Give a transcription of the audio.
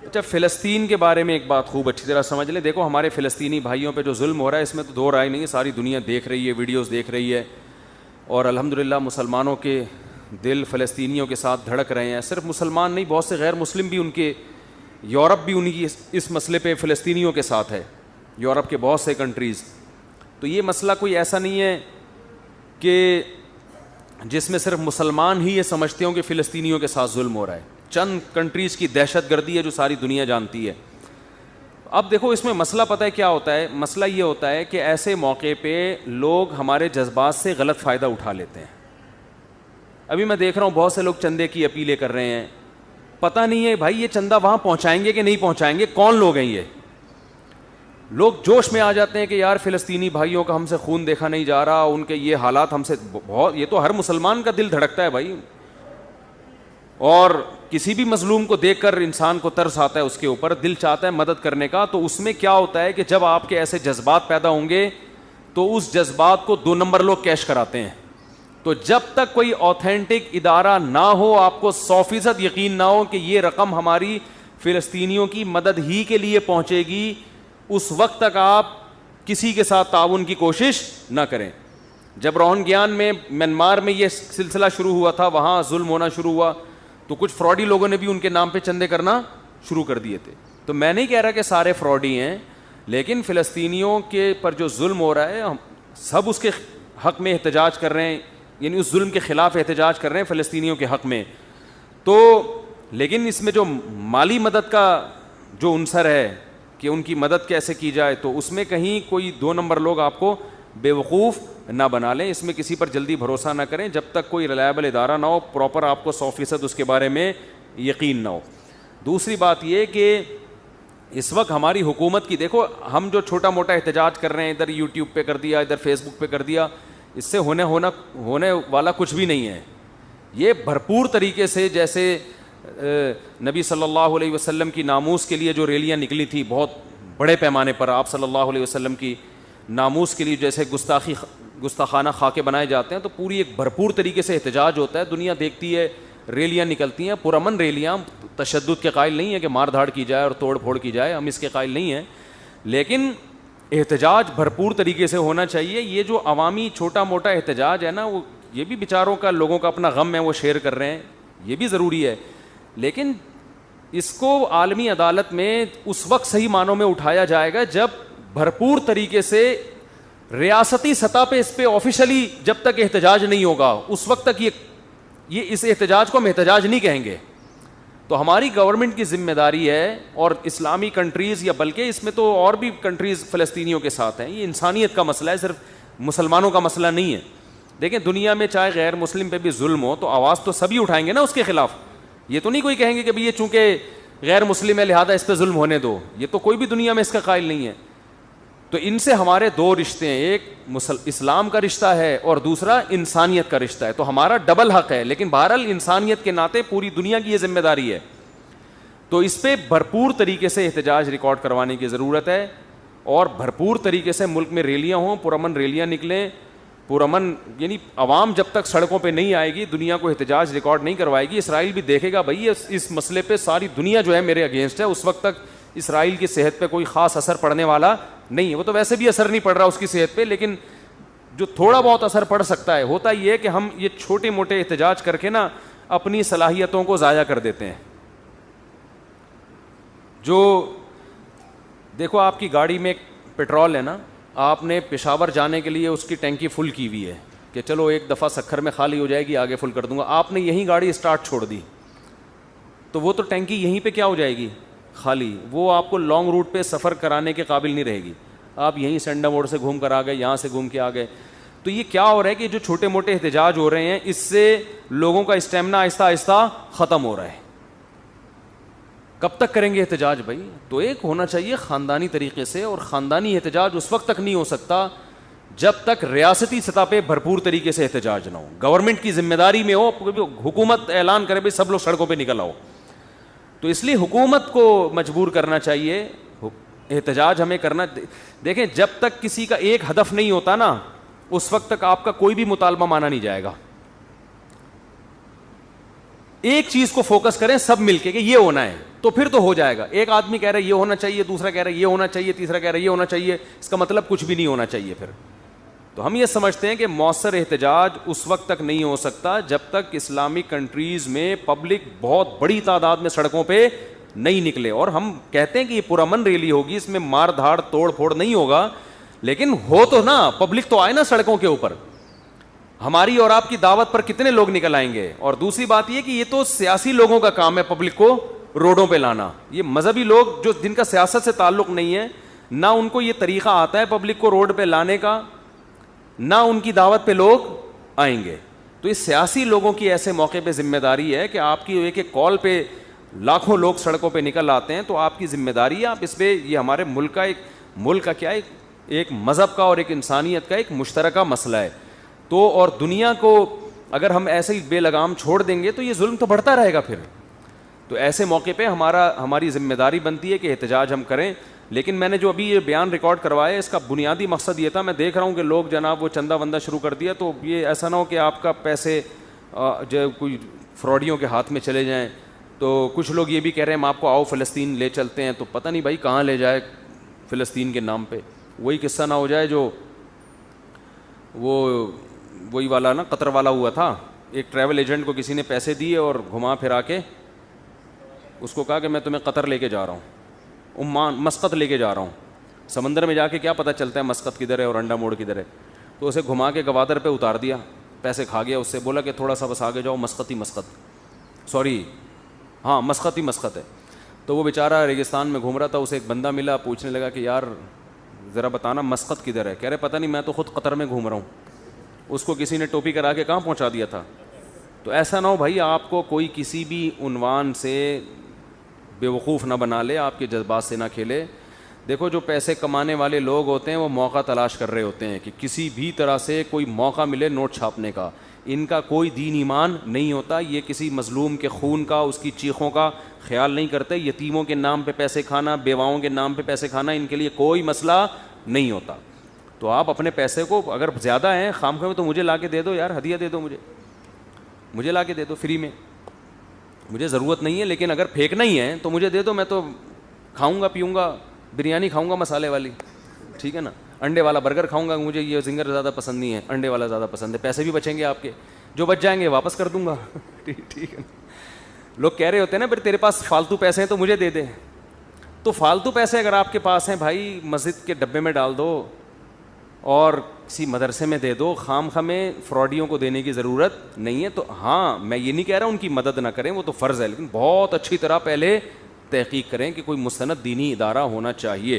اچھا فلسطین کے بارے میں ایک بات خوب اچھی طرح سمجھ لیں. دیکھو ہمارے فلسطینی بھائیوں پہ جو ظلم ہو رہا ہے اس میں تو دو رائے نہیں ہے, ساری دنیا دیکھ رہی ہے, ویڈیوز دیکھ رہی ہے, اور الحمدللہ مسلمانوں کے دل فلسطینیوں کے ساتھ دھڑک رہے ہیں. صرف مسلمان نہیں, بہت سے غیر مسلم بھی ان کے, یورپ بھی ان کی اس مسئلے پہ فلسطینیوں کے ساتھ ہے, یورپ کے بہت سے کنٹریز. تو یہ مسئلہ کوئی ایسا نہیں ہے کہ جس میں صرف مسلمان ہی یہ سمجھتے ہوں کہ فلسطینیوں کے ساتھ ظلم ہو رہا ہے. چند کنٹریز کی دہشت گردی ہے جو ساری دنیا جانتی ہے. اب دیکھو اس میں مسئلہ پتہ ہے کیا ہوتا ہے, مسئلہ یہ ہوتا ہے کہ ایسے موقع پہ لوگ ہمارے جذبات سے غلط فائدہ اٹھا لیتے ہیں. ابھی میں دیکھ رہا ہوں بہت سے لوگ چندے کی اپیلیں کر رہے ہیں, پتہ نہیں ہے بھائی یہ چندہ وہاں پہنچائیں گے کہ نہیں پہنچائیں گے, کون لوگ ہیں یہ لوگ. جوش میں آ جاتے ہیں کہ یار فلسطینی بھائیوں کا ہم سے خون دیکھا نہیں جا رہا, ان کے یہ حالات ہم سے بہت, یہ تو ہر مسلمان کا دل دھڑکتا ہے بھائی, اور کسی بھی مظلوم کو دیکھ کر انسان کو ترس آتا ہے, اس کے اوپر دل چاہتا ہے مدد کرنے کا. تو اس میں کیا ہوتا ہے کہ جب آپ کے ایسے جذبات پیدا ہوں گے تو اس جذبات کو 2 نمبر لوگ کیش کراتے ہیں. تو جب تک کوئی اوتھینٹک ادارہ نہ ہو, آپ کو 100% یقین نہ ہو کہ یہ رقم ہماری فلسطینیوں کی مدد ہی کے لیے پہنچے گی, اس وقت تک آپ کسی کے ساتھ تعاون کی کوشش نہ کریں. جب روہنگیان میں میانمار میں یہ سلسلہ شروع ہوا تھا, وہاں ظلم ہونا شروع ہوا, تو کچھ فراڈی لوگوں نے بھی ان کے نام پہ چندے کرنا شروع کر دیے تھے. تو میں نہیں کہہ رہا کہ سارے فراڈی ہیں, لیکن فلسطینیوں کے پر جو ظلم ہو رہا ہے ہم سب اس کے حق میں احتجاج کر رہے ہیں, یعنی اس ظلم کے خلاف احتجاج کر رہے ہیں فلسطینیوں کے حق میں. تو لیکن اس میں جو مالی مدد کا جو عنصر ہے کہ ان کی مدد کیسے کی جائے, تو اس میں کہیں کوئی 2 نمبر لوگ آپ کو بیوقوف نہ بنا لیں. اس میں کسی پر جلدی بھروسہ نہ کریں جب تک کوئی ریلائبل ادارہ نہ ہو, پراپر آپ کو 100% اس کے بارے میں یقین نہ ہو. دوسری بات یہ کہ اس وقت ہماری حکومت کی, دیکھو ہم جو چھوٹا موٹا احتجاج کر رہے ہیں, ادھر یوٹیوب پہ کر دیا, ادھر فیس بک پہ کر دیا, اس سے ہونے والا کچھ بھی نہیں ہے. یہ بھرپور طریقے سے, جیسے نبی صلی اللہ علیہ وسلم کی ناموس کے لیے جو ریلیاں نکلی تھی بہت بڑے پیمانے پر, آپ صلی اللہ علیہ وسلم کی ناموس کے لیے جیسے گستاخانہ خاکے بنائے جاتے ہیں, تو پوری ایک بھرپور طریقے سے احتجاج ہوتا ہے, دنیا دیکھتی ہے, ریلیاں نکلتی ہیں, پرامن ریلیاں, تشدد کے قائل نہیں ہیں کہ مار دھاڑ کی جائے اور توڑ پھوڑ کی جائے, ہم اس کے قائل نہیں ہیں, لیکن احتجاج بھرپور طریقے سے ہونا چاہیے. یہ جو عوامی چھوٹا موٹا احتجاج ہے نا, وہ یہ بھی بیچاروں کا, لوگوں کا اپنا غم ہے, وہ شیئر کر رہے ہیں, یہ بھی ضروری ہے, لیکن اس کو عالمی عدالت میں اس وقت صحیح معنوں میں اٹھایا جائے گا جب بھرپور طریقے سے ریاستی سطح پہ اس پہ آفیشلی جب تک احتجاج نہیں ہوگا, اس وقت تک یہ اس احتجاج کو ہم احتجاج نہیں کہیں گے. تو ہماری گورنمنٹ کی ذمہ داری ہے, اور اسلامی کنٹریز, یا بلکہ اس میں تو اور بھی کنٹریز فلسطینیوں کے ساتھ ہیں, یہ انسانیت کا مسئلہ ہے, صرف مسلمانوں کا مسئلہ نہیں ہے. دیکھیں دنیا میں چاہے غیر مسلم پہ بھی ظلم ہو تو آواز تو سبھی اٹھائیں گے نا اس کے خلاف. یہ تو نہیں کوئی کہیں گے کہ یہ چونکہ غیر مسلم ہے لہذا اس پہ ظلم ہونے دو, یہ تو کوئی بھی دنیا میں اس کا قائل نہیں ہے. تو ان سے ہمارے 2 رشتے ہیں, ایک اسلام کا رشتہ ہے اور دوسرا انسانیت کا رشتہ ہے. تو ہمارا ڈبل حق ہے, لیکن بہرحال انسانیت کے ناطے پوری دنیا کی یہ ذمہ داری ہے. تو اس پہ بھرپور طریقے سے احتجاج ریکارڈ کروانے کی ضرورت ہے, اور بھرپور طریقے سے ملک میں ریلیاں ہوں, پرامن ریلیاں نکلیں, پرامن, یعنی عوام جب تک سڑکوں پہ نہیں آئے گی, دنیا کو احتجاج ریکارڈ نہیں کروائے گی, اسرائیل بھی دیکھے گا بھائی اس مسئلے پہ ساری دنیا جو ہے میرے اگینسٹ ہے, اس وقت تک اسرائیل کی صحت پہ کوئی خاص اثر پڑنے والا نہیں ہے. وہ تو ویسے بھی اثر نہیں پڑ رہا اس کی صحت پہ, لیکن جو تھوڑا بہت اثر پڑ سکتا ہے, ہوتا یہ ہے کہ ہم یہ چھوٹے موٹے احتجاج کر کے نا اپنی صلاحیتوں کو ضائع کر دیتے ہیں. جو دیکھو آپ کی گاڑی میں پیٹرول ہے نا, آپ نے پشاور جانے کے لیے اس کی ٹینکی فل کی ہوئی ہے کہ چلو ایک دفعہ سکھر میں خالی ہو جائے گی, آگے فل کر دوں گا. آپ نے یہیں گاڑی اسٹارٹ چھوڑ دی تو وہ تو ٹینکی یہیں پہ کیا ہو جائے گی, خالی. وہ آپ کو لانگ روٹ پہ سفر کرانے کے قابل نہیں رہے گی. آپ یہیں سینڈا موڑ سے گھوم کر آ گئے, یہاں سے گھوم کے آ گئے. تو یہ کیا ہو رہا ہے کہ جو چھوٹے موٹے احتجاج ہو رہے ہیں, اس سے لوگوں کا اسٹیمنا آہستہ آہستہ ختم ہو رہا ہے. کب تک کریں گے احتجاج بھائی؟ تو ایک ہونا چاہیے خاندانی طریقے سے, اور خاندانی احتجاج اس وقت تک نہیں ہو سکتا جب تک ریاستی سطح پہ بھرپور طریقے سے احتجاج نہ ہو, گورنمنٹ کی ذمہ داری میں ہو, حکومت اعلان کرے بھائی سب لوگ سڑکوں پہ نکل آؤ. تو اس لیے حکومت کو مجبور کرنا چاہیے احتجاج ہمیں کرنا. دیکھیں جب تک کسی کا ایک ہدف نہیں ہوتا نا, اس وقت تک آپ کا کوئی بھی مطالبہ مانا نہیں جائے گا. ایک چیز کو فوکس کریں سب مل کے کہ یہ ہونا ہے, تو پھر تو ہو جائے گا. ایک آدمی کہہ رہا ہے یہ ہونا چاہیے, دوسرا کہہ رہا ہے یہ ہونا چاہیے, تیسرا کہہ رہا ہے یہ ہونا چاہیے, اس کا مطلب کچھ بھی نہیں ہونا چاہیے. پھر تو ہم یہ سمجھتے ہیں کہ مؤثر احتجاج اس وقت تک نہیں ہو سکتا جب تک اسلامک کنٹریز میں پبلک بہت بڑی تعداد میں سڑکوں پہ نہیں نکلے. اور ہم کہتے ہیں کہ یہ پرامن ریلی ہوگی, اس میں مار دھاڑ توڑ پھوڑ نہیں ہوگا, لیکن ہو تو نا, پبلک تو آئے نا سڑکوں کے اوپر. ہماری اور آپ کی دعوت پر کتنے لوگ نکل آئیں گے؟ اور دوسری بات یہ کہ یہ تو سیاسی لوگوں کا کام ہے پبلک کو روڈوں پہ لانا. یہ مذہبی لوگ جو جن کا سیاست سے تعلق نہیں ہے, نہ ان کو یہ طریقہ آتا ہے پبلک کو روڈ پہ لانے کا, نہ ان کی دعوت پہ لوگ آئیں گے. تو اس سیاسی لوگوں کی ایسے موقع پہ ذمہ داری ہے کہ آپ کی ایک ایک کال پہ لاکھوں لوگ سڑکوں پہ نکل آتے ہیں, تو آپ کی ذمہ داری ہے, آپ اس پہ, یہ ہمارے ملک کا ملک کا کیا ایک مذہب کا اور ایک انسانیت کا ایک مشترکہ مسئلہ ہے. تو اور دنیا کو اگر ہم ایسے ہی بے لگام چھوڑ دیں گے تو یہ ظلم تو بڑھتا رہے گا پھر. تو ایسے موقع پہ ہماری ذمہ داری بنتی ہے کہ احتجاج ہم کریں. لیکن میں نے جو ابھی یہ بیان ریکارڈ کروایا ہے, اس کا بنیادی مقصد یہ تھا, میں دیکھ رہا ہوں کہ لوگ جناب وہ چندہ بندہ شروع کر دیا, تو یہ ایسا نہ ہو کہ آپ کا پیسے جو کوئی فراڈیوں کے ہاتھ میں چلے جائیں. تو کچھ لوگ یہ بھی کہہ رہے ہیں ہم آپ کو آؤ فلسطین لے چلتے ہیں, تو پتہ نہیں بھائی کہاں لے جائے فلسطین کے نام پہ. وہی قصہ نہ ہو جائے جو وہی والا نا, قطر والا ہوا تھا. ایک ٹریول ایجنٹ کو کسی نے پیسے دیے اور گھما پھرا کے اس کو کہا کہ میں تمہیں قطر لے کے جا رہا ہوں, عمان مسقط لے کے جا رہا ہوں. سمندر میں جا کے کیا پتہ چلتا ہے مسقط کدھر ہے اور انڈا موڑ کدھر ہے. تو اسے گھما کے گوادر پہ اتار دیا, پیسے کھا گیا. اس سے بولا کہ تھوڑا سا بس آگے جاؤ, مسقط ہی مسقط ہے. تو وہ بیچارہ ریگستان میں گھوم رہا تھا, اسے ایک بندہ ملا, پوچھنے لگا کہ یار ذرا بتانا مسقط کدھر ہے. کہہ رہے پتہ نہیں, میں تو خود قطر میں گھوم رہا ہوں. اس کو کسی نے ٹوپی کرا کے کہاں پہنچا دیا تھا. تو ایسا نہ ہو بھائی آپ کو کوئی کسی بھی عنوان سے بیوقوف نہ بنا لے, آپ کے جذبات سے نہ کھیلے. دیکھو جو پیسے کمانے والے لوگ ہوتے ہیں وہ موقع تلاش کر رہے ہوتے ہیں کہ کسی بھی طرح سے کوئی موقع ملے نوٹ چھاپنے کا. ان کا کوئی دین ایمان نہیں ہوتا, یہ کسی مظلوم کے خون کا, اس کی چیخوں کا خیال نہیں کرتے. یتیموں کے نام پہ پیسے کھانا, بیواؤں کے نام پہ پیسے کھانا ان کے لیے کوئی مسئلہ نہیں ہوتا. تو آپ اپنے پیسے کو اگر زیادہ ہیں خام خواہ میں تو مجھے لا کے دے دو یار, ہدیہ دے دو, مجھے لا کے دے دو فری میں, مجھے ضرورت نہیں ہے. لیکن اگر پھینکنا ہی ہے تو مجھے دے دو, میں تو کھاؤں گا, پیوں گا, بریانی کھاؤں گا مسالے والی, ٹھیک ہے نا, انڈے والا برگر کھاؤں گا, مجھے یہ زنگر زیادہ پسند نہیں ہے, انڈے والا زیادہ پسند ہے. پیسے بھی بچیں گے آپ کے, جو بچ جائیں گے واپس کر دوں گا. ٹھیک ہے. لوگ کہہ رہے ہوتے ہیں نا پھر تیرے پاس فالتو پیسے ہیں تو مجھے دے دے. تو فالتو پیسے اگر آپ کے پاس ہیں بھائی, مسجد کے ڈبے میں ڈال دو اور کسی مدرسے میں دے دو. خام خواہ میں فراڈیوں کو دینے کی ضرورت نہیں ہے. تو ہاں میں یہ نہیں کہہ رہا ان کی مدد نہ کریں, وہ تو فرض ہے, لیکن بہت اچھی طرح پہلے تحقیق کریں کہ کوئی مستند دینی ادارہ ہونا چاہیے.